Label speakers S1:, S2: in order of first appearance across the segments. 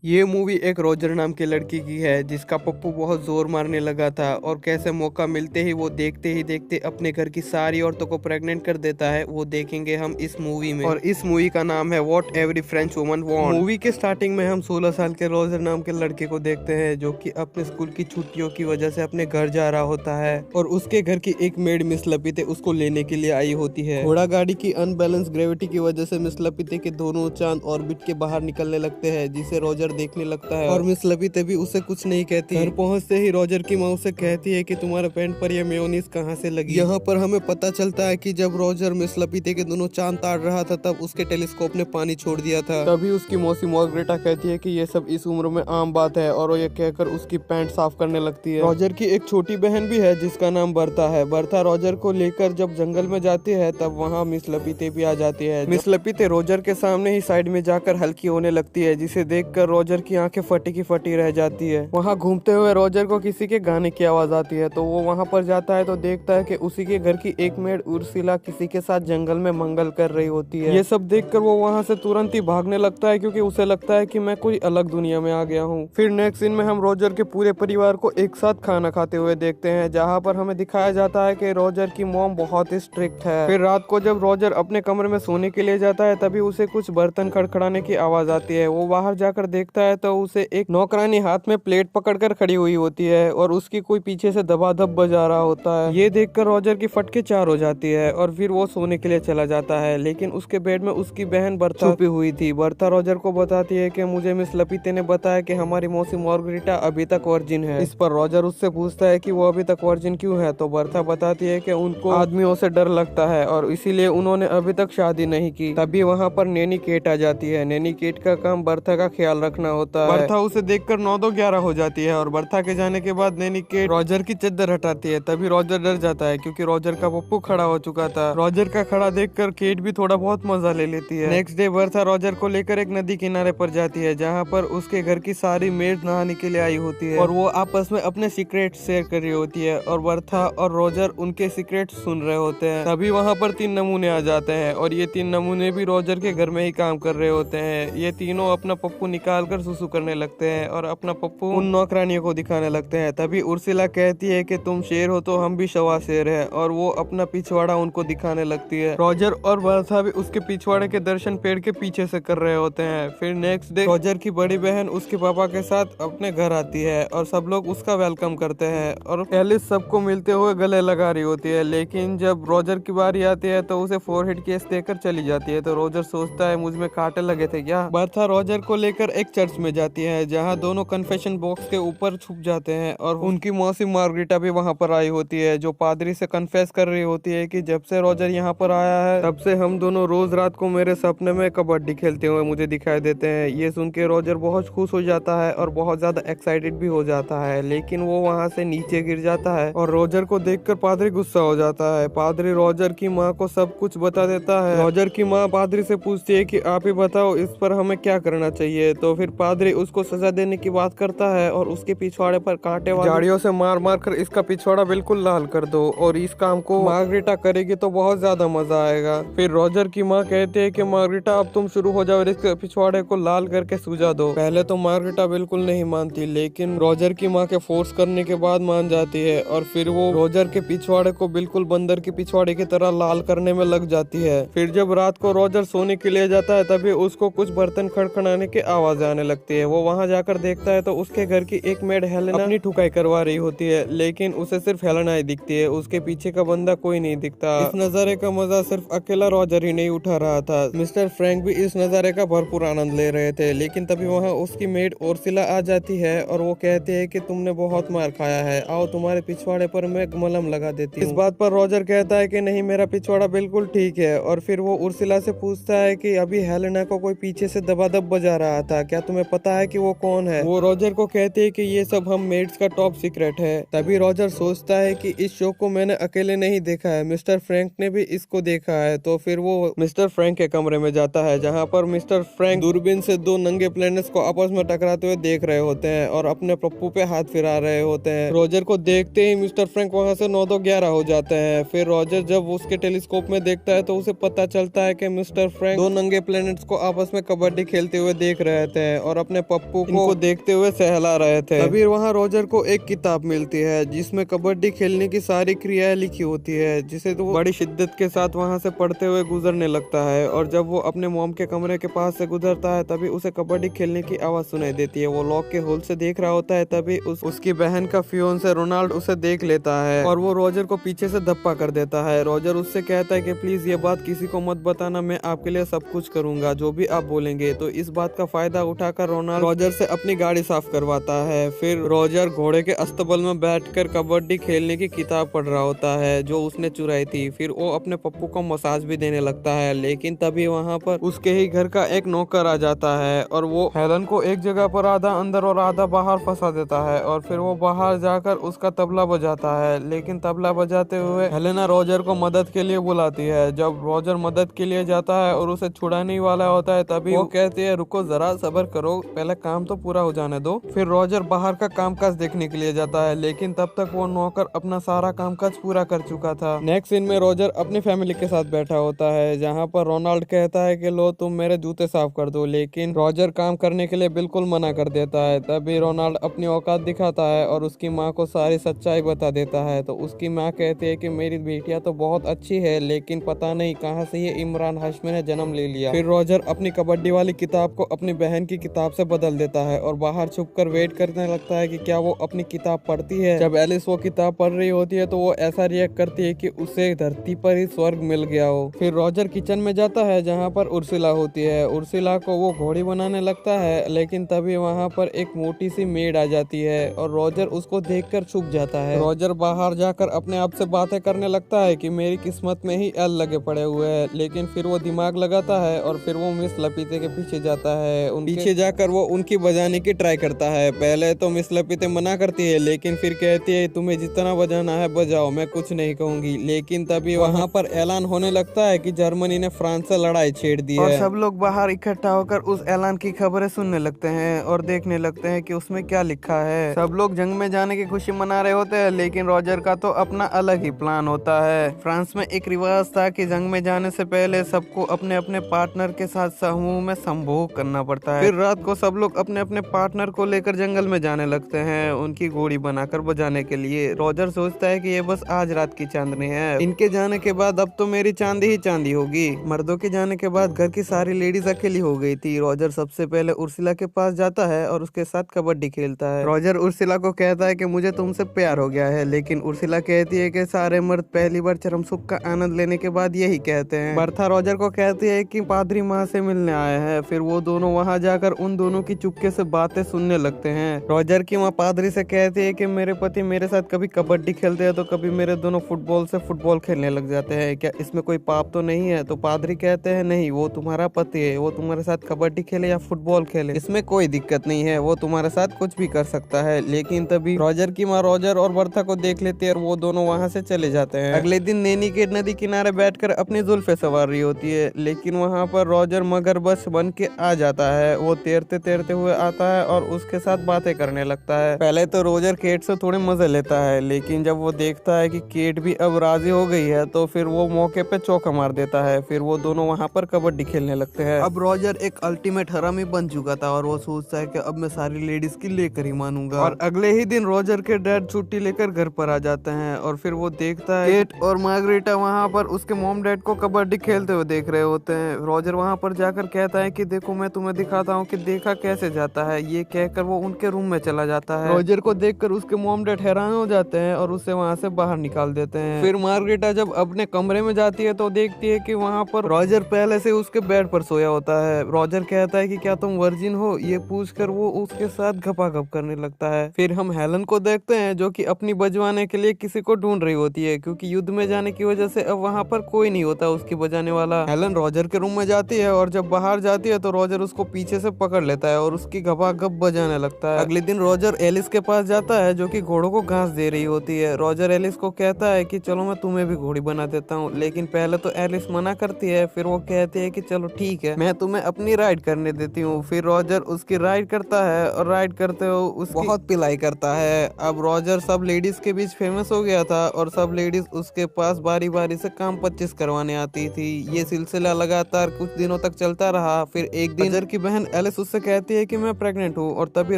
S1: ये मूवी एक रोजर नाम की लड़की की है जिसका पप्पू बहुत जोर मारने लगा था और कैसे मौका मिलते ही वो देखते ही देखते अपने घर की सारी औरतों को प्रेग्नेंट कर देता है, वो देखेंगे हम इस मूवी में। और इस मूवी का नाम है what every French woman want. Movie के स्टार्टिंग में हम 16 साल के रोजर नाम के लड़के को देखते हैं जो कि अपने स्कूल की छुट्टियों की वजह से अपने घर जा रहा होता है और उसके घर की एक मेड मिस लपिते उसको लेने के लिए आई होती है। घोड़ा गाड़ी की अनबैलेंस ग्रेविटी की वजह से मिस लपिते के दोनों चांद ऑर्बिट के बाहर निकलने लगते हैं, जिसे रोजर देखने लगता है और मिस लपिते भी उसे कुछ नहीं कहती। घर पहुंचते ही रोजर की माँ उसे कहती है कि तुम्हारे पैंट पर यह मेयोनीज कहाँ से लगी। यहाँ पर हमें पता चलता है कि जब रोजर मिस लपिते के दोनों चांद ताड़ रहा था तब उसके टेलीस्कोप ने पानी छोड़ दिया था। तभी उसकी मौसी मार्गरेटा कहती है कि ये सब इस उम्र में आम बात है और वो ये कहकर उसकी पैंट साफ करने लगती है। रोजर की एक छोटी बहन भी है जिसका नाम बर्था है। बर्था रोजर को लेकर जब जंगल में जाती है तब वहाँ मिस लपिते भी आ जाती है। मिस लपिते रोजर के सामने ही साइड में जाकर हल्की होने लगती है, जिसे देखकर रोजर की आंखें फटी की फटी रह जाती है। वहाँ घूमते हुए रोजर को किसी के गाने की आवाज आती है तो वो वहाँ पर जाता है तो देखता है कि उसी के घर की एक मेड उर्सिला किसी के साथ जंगल में मंगल कर रही होती है। ये सब देखकर वो वहाँ से तुरंत ही भागने लगता है क्योंकि उसे लगता है कि मैं कोई अलग दुनिया में आ गया हूँ। फिर नेक्स्ट सीन में हम रोजर के पूरे परिवार को एक साथ खाना खाते हुए देखते हैं, जहाँ पर हमें दिखाया जाता है कि रोजर की मॉम बहुत ही स्ट्रिक्ट है। फिर रात को जब रोजर अपने कमरे में सोने के लिए जाता है तभी उसे कुछ बर्तन खड़खड़ाने की आवाज आती है। वो बाहर जाकर देखता है तो उसे एक नौकरानी हाथ में प्लेट पकड़कर खड़ी हुई होती है और उसकी कोई पीछे से दबादब बजा रहा होता है। ये देखकर रोजर की फटके चार हो जाती है और फिर वो सोने के लिए चला जाता है, लेकिन उसके बेड में उसकी बहन बर्था छुपी हुई थी। बर्था रोजर को बताती है कि मुझे मिस लपिते ने बताया कि हमारी मौसी मार्गरेटा अभी तक वर्जिन है। इस पर रोजर उससे पूछता है कि वो अभी तक वर्जिन क्यों है, तो बर्था बताती है कि उनको आदमियों से डर लगता है और इसीलिए उन्होंने अभी तक शादी नहीं की। तभी वहाँ पर नैनी केट आ जाती है। नैनी केट का काम बर्था का ख्याल रखना होता है। बर्था उसे देखकर 9-2-11 हो जाती है और बर्था के जाने के बाद नैनी केट रोजर की चद्दर हटाती है। तभी रोजर डर जाता है क्योंकि रोजर का पप्पू खड़ा हो चुका था। रोजर का खड़ा देखकर केट भी थोड़ा बहुत मजा ले लेती है। नेक्स्ट डे बर्था रोजर को लेकर एक नदी किनारे पर जाती है जहाँ पर उसके घर की सारी मेड नहाने के लिए आई होती है और वो आपस में अपने सीक्रेट शेयर कर रही होती है और बर्था और रोजर उनके सीक्रेट सुन रहे होते हैं। तभी वहाँ पर 3 नमूने आ जाते हैं और ये 3 नमूने भी रोजर के घर में ही काम कर रहे होते हैं। ये तीनों अपना पप्पू निकाल कर सुसु करने लगते हैं और अपना पप्पू उन नौकरानियों को दिखाने लगते हैं। तभी उर्सिला कहती है कि तुम शेर हो तो हम भी शवा शेर है और वो अपना पिछवाड़ा उनको दिखाने लगती है। रोजर और बर्था भी उसके पिछवाड़े के दर्शन पेड़ के पीछे से कर रहे होते हैं। फिर नेक्स्ट डे रोजर की बड़ी बहन उसके पापा के साथ अपने घर आती है और सब लोग उसका वेलकम करते हैं और एलिस सबको मिलते हुए गले लगा रही होती है, लेकिन जब रोजर की बारी आती है तो उसे फोरहेड केस देकर चली जाती है। तो रोजर सोचता है मुझ में कांटे लगे थे क्या। बर्था रोजर को लेकर एक चर्च में जाती है जहाँ दोनों कन्फेशन बॉक्स के ऊपर छुप जाते हैं और उनकी मौसी मार्गरेटा भी वहाँ पर आई होती है जो पादरी से कन्फेस कर रही होती है कि जब से रोजर यहाँ पर आया है तब से हम दोनों रोज रात को मेरे सपने में कबड्डी खेलते हुए मुझे दिखाई देते हैं। ये सुन के रोजर बहुत खुश हो जाता है और बहुत ज्यादा एक्साइटेड भी हो जाता है, लेकिन वो वहाँ से नीचे गिर जाता है और रोजर को देखकर पादरी गुस्सा हो जाता है। पादरी रोजर की माँ को सब कुछ बता देता है। रोजर की माँ पादरी से पूछती है कि आप ही बताओ इस पर हमें क्या करना चाहिए। तो फिर पादरी उसको सजा देने की बात करता है और उसके पिछवाड़े पर कांटे वाली झाड़ियों से मार मार कर इसका पिछवाड़ा बिल्कुल लाल कर दो और इस काम को मार्गरेटा करेगी तो बहुत ज्यादा मजा आएगा। फिर रोजर की माँ कहती है कि मार्गरेटा अब तुम शुरू हो जाओ और इसके पिछवाड़े को लाल करके सूझा दो। पहले तो मार्गरेटा बिल्कुल नहीं मानती, लेकिन रोजर की माँ के फोर्स करने के बाद मान जाती है और फिर वो रोजर के पिछवाड़े को बिल्कुल बंदर के पिछवाड़े की तरह लाल करने में लग जाती है। फिर जब रात को रोजर सोने के लिए जाता है तभी उसको कुछ बर्तन खड़खड़ाने की आवाज आने लगती है। वो वहाँ जाकर देखता है तो उसके घर की एक मेड हेलेना अपनी ठुकाई करवा रही होती है, लेकिन उसे सिर्फ हेलेना ही दिखती है, उसके पीछे का बंदा कोई नहीं दिखता। इस नजारे का मजा सिर्फ अकेला रोजर ही नहीं उठा रहा था, मिस्टर फ्रैंक भी इस नजारे का भरपूर आनंद ले रहे थे। लेकिन तभी वहाँ उसकी मेड उर्सिला आ जाती है और वो कहती है कि तुमने बहुत मार खाया है, आओ तुम्हारे पिछवाड़े पर मैं मलहम लगा देती हूँ। इस बात पर रोजर कहता है कि नहीं मेरा पिछवाड़ा बिल्कुल ठीक है और फिर वो उर्सिला से पूछता है कि अभी हेलेना को कोई पीछे से दबादब बजा रहा था, क्या तुम्हें पता है कि वो कौन है। वो रोजर को कहती है कि ये सब हम मेड्स का टॉप सीक्रेट है। तभी रोजर सोचता है कि इस शो को मैंने अकेले नहीं देखा है, मिस्टर फ्रैंक ने भी इसको देखा है। तो फिर वो मिस्टर फ्रैंक के कमरे में जाता है जहाँ पर मिस्टर फ्रैंक दूरबीन से 2 नंगे प्लैनेट्स को आपस में टकराते हुए देख रहे होते हैं और अपने पप्पू पे हाथ फिरा रहे होते हैं। रोजर को देखते ही मिस्टर फ्रैंक वहाँ से 9-2-11 हो जाते हैं। फिर रोजर जब उसके टेलीस्कोप में देखता है तो उसे पता चलता है कि मिस्टर फ्रैंक 2 नंगे प्लैनेट्स को आपस में कबड्डी खेलते हुए देख रहे थे हैं और अपने पप्पू को देखते हुए सहला रहे थे। तभी वहाँ रॉजर को एक किताब मिलती है जिसमें कबड्डी खेलने की सारी क्रियाएं लिखी होती है, जिसे तो वो बड़ी शिद्दत के साथ वहाँ से पढ़ते हुए गुजरने लगता है। और जब वो अपने मोम के कमरे के पास से गुजरता है तभी उसे कबड्डी खेलने की आवाज सुनाई देती है। वो लॉक के होल से देख रहा होता है, तभी उसकी बहन का फियोंसे रोनाल्ड उसे देख लेता है और वो रॉजर को पीछे से धप्पा कर देता है। रॉजर उससे कहता है कि प्लीज ये बात किसी को मत बताना, मैं आपके लिए सब कुछ करूंगा जो भी आप बोलेंगे। तो इस बात का फायदा उठाकर रोनाल्ड रॉजर से अपनी गाड़ी साफ करवाता है। फिर रॉजर घोड़े के अस्तबल में बैठकर कबड्डी खेलने की किताब पढ़ रहा होता है जो उसने चुराई थी। फिर वो अपने पप्पू को मसाज भी देने लगता है, लेकिन तभी वहाँ पर उसके ही घर का एक नौकर आ जाता है और वो हेलन को एक जगह पर आधा अंदर और आधा बाहर फंसा देता है। और फिर वो बाहर जाकर उसका तबला बजाता है, लेकिन तबला बजाते हुए हेलेना रॉजर को मदद के लिए बुलाती है। जब रॉजर मदद के लिए जाता है और उसे छुड़ाने ही वाला होता है तभी वो कहती है रुको जरा, सब्र करो, पहले काम तो पूरा हो जाने दो। फिर रॉजर बाहर का कामकाज देखने के लिए जाता है, लेकिन तब तक वो नौकर अपना सारा कामकाज पूरा कर चुका था। नेक्स्ट सीन में रॉजर अपनी फैमिली के साथ बैठा होता है, जहाँ पर रोनाल्ड कहता है कि लो तुम मेरे जूते साफ कर दो, लेकिन रॉजर काम करने के लिए बिल्कुल मना कर देता है। तभी रोनाल्ड अपनी औकात दिखाता है और उसकी माँ को सारी सच्चाई बता देता है। तो उसकी माँ कहती है कि मेरी बेटिया तो बहुत अच्छी है, लेकिन पता नहीं कहाँ से ये इमरान हाशमी ने जन्म ले लिया। फिर रॉजर अपनी कबड्डी वाली किताब को अपनी बहन की किताब से बदल देता है और बाहर छुपकर वेट करने लगता है कि क्या वो अपनी किताब पढ़ती है। जब एलिस वो किताब पढ़ रही होती है तो वो ऐसा रिएक्ट करती है कि उसे धरती पर ही स्वर्ग मिल गया हो। फिर रॉजर किचन में जाता है जहाँ पर उर्सिला होती है। उर्सिला को वो घोड़ी बनाने लगता है, लेकिन तभी वहाँ पर एक मोटी सी मेड आ जाती है और रॉजर उसको देखकर छुप जाता है। रॉजर बाहर जाकर अपने आप से बातें करने लगता है कि मेरी किस्मत में ही एल लगे पड़े हुए हैं, लेकिन फिर वो दिमाग लगाता है और फिर वो मिस लपीते के पीछे जाता है। पीछे जाकर वो उनकी बजाने की ट्राई करता है। पहले तो मिस लपीते मना करती है, लेकिन फिर कहती है तुम्हें जितना बजाना है बजाओ, मैं कुछ नहीं कहूंगी। लेकिन तभी वहाँ पर ऐलान होने लगता है कि जर्मनी ने फ्रांस से लड़ाई छेड़ दी है और सब लोग बाहर इकट्ठा होकर उस ऐलान की खबरें सुनने लगते हैं और देखने लगते हैं कि उसमें क्या लिखा है। सब लोग जंग में जाने की खुशी मना रहे होते हैं, लेकिन रॉजर का तो अपना अलग ही प्लान होता है। फ्रांस में एक रिवाज था कि जंग में जाने से पहले सबको अपने अपने पार्टनर के साथ समूह में संभोग करना पड़ता है। फिर रात को सब लोग अपने अपने पार्टनर को लेकर जंगल में जाने लगते हैं उनकी घोड़ी बनाकर बजाने के लिए। रॉजर सोचता है कि ये बस आज रात की चांदनी है, इनके जाने के बाद अब तो मेरी चांदी ही चांदी होगी। मर्दों के जाने के बाद घर की सारी लेडीज अकेली हो गई थी। रॉजर सबसे पहले उर्सिला के पास जाता है और उसके साथ कबड्डी खेलता है। रॉजर उर्सिला को कहता है कि मुझे तुमसे प्यार हो गया है, लेकिन उर्सिला कहती है कि सारे मर्द पहली बार चरम सुख का आनंद लेने के बाद यही कहते हैं। बर्था रॉजर को कहती है कि पादरी माँ से मिलने आए हैं। फिर वो दोनों वहाँ जाकर उन दोनों की चुपके से बातें सुनने लगते हैं। रॉजर की माँ पादरी से कहती है कि मेरे पति मेरे साथ कभी कबड्डी खेलते हैं तो कभी मेरे दोनों फुटबॉल से फुटबॉल खेलने लग जाते हैं, क्या इसमें कोई पाप तो नहीं है? तो पादरी कहते हैं नहीं, वो तुम्हारा पति है, वो तुम्हारे साथ कबड्डी खेले या फुटबॉल खेले इसमें कोई दिक्कत नहीं है, वो तुम्हारे साथ कुछ भी कर सकता है। लेकिन तभी रॉजर की माँ रॉजर और बर्था को देख लेती है और वो दोनों वहाँ से चले जाते हैं। अगले दिन नैनी के नदी किनारे बैठकर अपनी जुल्फे सवार रही होती है, लेकिन वहाँ पर रॉजर मगरमच्छ बन के आ जाता है। वो तैरते तैरते हुए आता है और उसके साथ बातें करने लगता है। पहले तो रॉजर केट से थोड़े मजे लेता है, लेकिन जब वो देखता है कि केट भी अब राजी हो गई है तो फिर वो मौके पे चौका मार देता है। फिर वो दोनों वहाँ पर कबड्डी खेलने लगते हैं। अब रॉजर एक अल्टीमेट हरामी बन चुका था और वो सोचता है कि अब मैं सारी लेडीज की लेकर ही मानूंगा। और अगले ही दिन रॉजर के डैड छुट्टी लेकर घर पर आ जाते हैं और फिर वो देखता है केट और मार्गरेटा वहाँ पर उसके मॉम डैड को कबड्डी खेलते हुए देख रहे होते हैं। रॉजर वहाँ पर जाकर कहता है कि देखो मैं तुम्हें दिखाता हूँ कि देखा कैसे जाता है। ये कहकर वो उनके रूम में चला जाता है। रॉजर को देखकर उसके मॉम डैड हैरान हो जाते हैं और उसे वहाँ से बाहर निकाल देते हैं। फिर मार्गरेटा जब अपने कमरे में जाती है तो देखती है कि वहाँ पर रॉजर पहले से उसके बेड पर सोया होता है। रॉजर कहता है कि क्या तुम वर्जिन हो, ये पूछकर वो उसके साथ घपाघप करने लगता है। फिर हम हेलन को देखते हैं जो कि अपनी बजवाने के लिए किसी को ढूंढ रही होती है, क्योंकि युद्ध में जाने की वजह से अब वहाँ पर कोई नहीं होता उसकी बजाने वाला। हेलन रॉजर के रूम में जाती है और जब बाहर जाती है तो रॉजर उसको पीछे से पकड़ लेता है और उसकी घपाघप बजाने लगता है। अगले दिन रॉजर एलिस के पास जाता है जो कि घोड़ों को घास दे रही होती है। रॉजर एलिस को कहता है कि चलो मैं तुम्हें भी घोड़ी बना देता हूँ, लेकिन पहले तो एलिस मना करती है। फिर वो कहती है कि चलो ठीक है, मैं तुम्हें अपनी राइड करने देती हूँ। फिर रॉजर उसकी राइड करता है और राइड करते हुए उसकी बहुत पिलाई करता है। अब रॉजर सब लेडीज के बीच फेमस हो गया था और सब लेडीज उसके पास बारी बारी से काम 25 करवाने आती थी। ये सिलसिला लगातार कुछ दिनों तक चलता रहा। फिर एक दिन रॉजर की बहन एलिस उससे कहती है कि मैं प्रेग्नेंट हूँ और तभी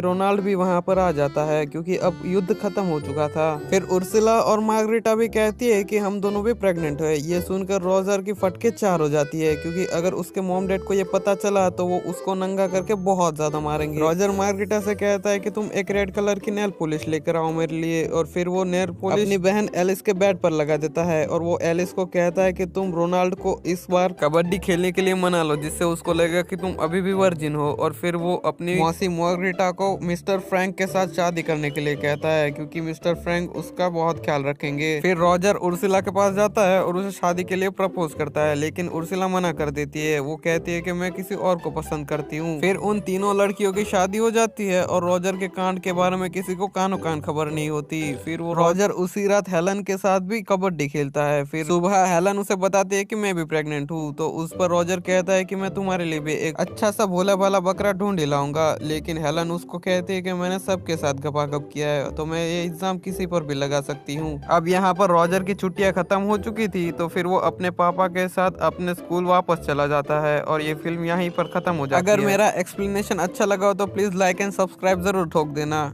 S1: रोनाल्ड भी वहाँ पर आ जाता है क्योंकि अब युद्ध खत्म हो चुका था। फिर उर्सुला और मार्गरेटा भी कहती है कि हम दोनों भी प्रेग्नेंट है। ये सुनकर रॉजर की फटके चार हो जाती है क्योंकि अगर उसके मॉम डैड को ये पता चला तो वो उसको नंगा करके बहुत ज्यादा मारेंगे। रॉजर मार्गरेटा से कहता है कि तुम एक रेड कलर की नेल पॉलिश लेकर आओ मेरे लिए, और फिर वो नेल पॉलिश अपनी बहन एलिस के बेड पर लगा देता है और वो एलिस को कहता है कि तुम रोनाल्ड को इस बार कबड्डी खेलने के लिए मना लो जिससे उसको लगेगा कि तुम अभी भी वर्जिन हो। और फिर वो अपनी मौसी मार्गरेटा को मिस्टर फ्रैंक के साथ शादी करने के लिए कहता है क्योंकि मिस्टर फ्रैंक उसका बहुत ख्याल रखेंगे। फिर रॉजर उर्सुला के पास जाता है और उसे शादी के लिए प्रपोज करता है, लेकिन उर्सुला मना कर देती है। वो कहती है कि मैं किसी और को पसंद करती हूँ। फिर उन तीनों लड़कियों की शादी हो जाती है और रॉजर के कांड के बारे में किसी को कानो कान खबर नहीं होती। फिर वो रॉजर उसी रात हेलन के साथ भी कबड्डी खेलता है। फिर सुबह हेलन उसे बताती है कि मैं भी प्रेग्नेंट हूँ, तो उस पर रॉजर कहता है कि मैं तुम्हारे लिए भी एक अच्छा सा भोला भाला बकरा ढूंढ लाऊंगा, लेकिन हेलन उसको कहती है कि मैंने सबके साथ गपागप किया है तो मैं ये इल्जाम किसी पर भी लगा सकती हूँ। अब यहाँ पर रॉजर की छुट्टियां खत्म हो चुकी थी तो फिर वो अपने पापा के साथ अपने स्कूल वापस चला जाता है और ये फिल्म यहीं पर खत्म हो जाती है। अगर मेरा एक्सप्लेनेशन अच्छा लगा हो तो प्लीज लाइक एंड सब्सक्राइब जरूर ठोक देना।